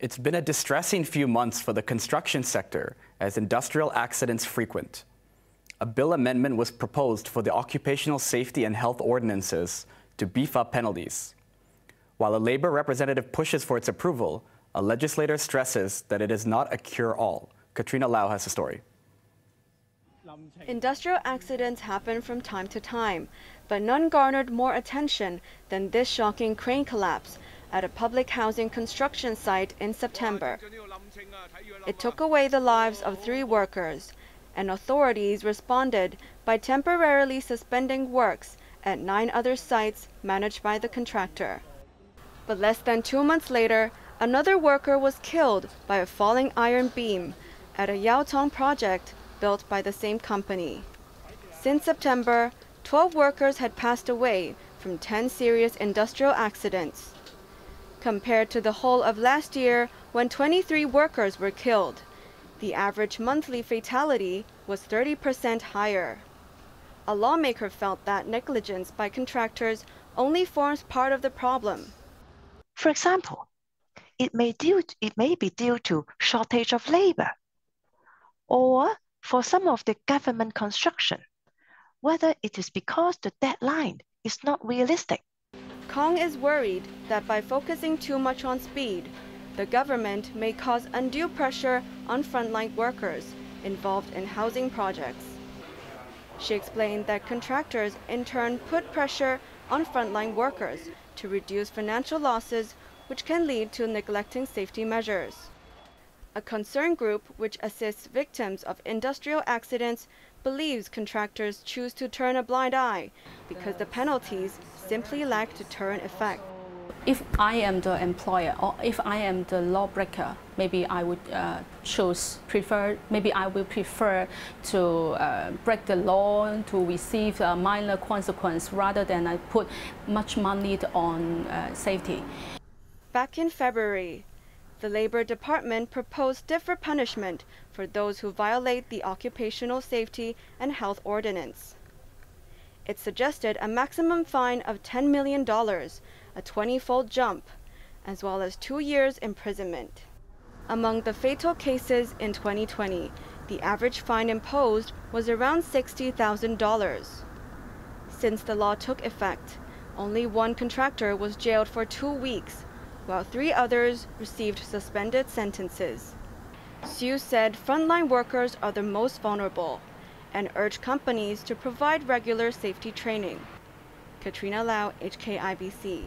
It's been a distressing few months for the construction sector as industrial accidents frequent. A bill amendment was proposed for the Occupational Safety and Health Ordinances to beef up penalties. While a Labour representative pushes for its approval, a legislator stresses that it is not a cure-all. Katrina Lau has the story. Industrial accidents happen from time to time, but none garnered more attention than this shocking crane collapse at a public housing construction site in September. It took away the lives of 3 workers, and authorities responded by temporarily suspending works at 9 other sites managed by the contractor. But less than 2 months later, another worker was killed by a falling iron beam at a Yaotong project built by the same company. Since September, 12 workers had passed away from 10 serious industrial accidents. Compared to the whole of last year, when 23 workers were killed, the average monthly fatality was 30% higher. A lawmaker felt that negligence by contractors only forms part of the problem. For example, it may be due to shortage of labor, or for some of the government construction, whether it is because the deadline is not realistic. Kong is worried that by focusing too much on speed, the government may cause undue pressure on frontline workers involved in housing projects. She explained that contractors in turn put pressure on frontline workers to reduce financial losses, which can lead to neglecting safety measures. A concern group which assists victims of industrial accidents believes contractors choose to turn a blind eye because the penalties simply lack deterrent effect. If I am the employer or if I am the lawbreaker, maybe I would maybe I will prefer to break the law to receive a minor consequence rather than I put much money on safety. Back in February, the Labour Department proposed stiffer punishment for those who violate the Occupational Safety and Health Ordinance. It suggested a maximum fine of $10 million, a 20-fold jump, as well as 2 years imprisonment. Among the fatal cases in 2020, the average fine imposed was around $60,000. Since the law took effect, only 1 contractor was jailed for 2 weeks, while 3 others received suspended sentences. Hsu said frontline workers are the most vulnerable and urged companies to provide regular safety training. Katrina Lau, HKIBC.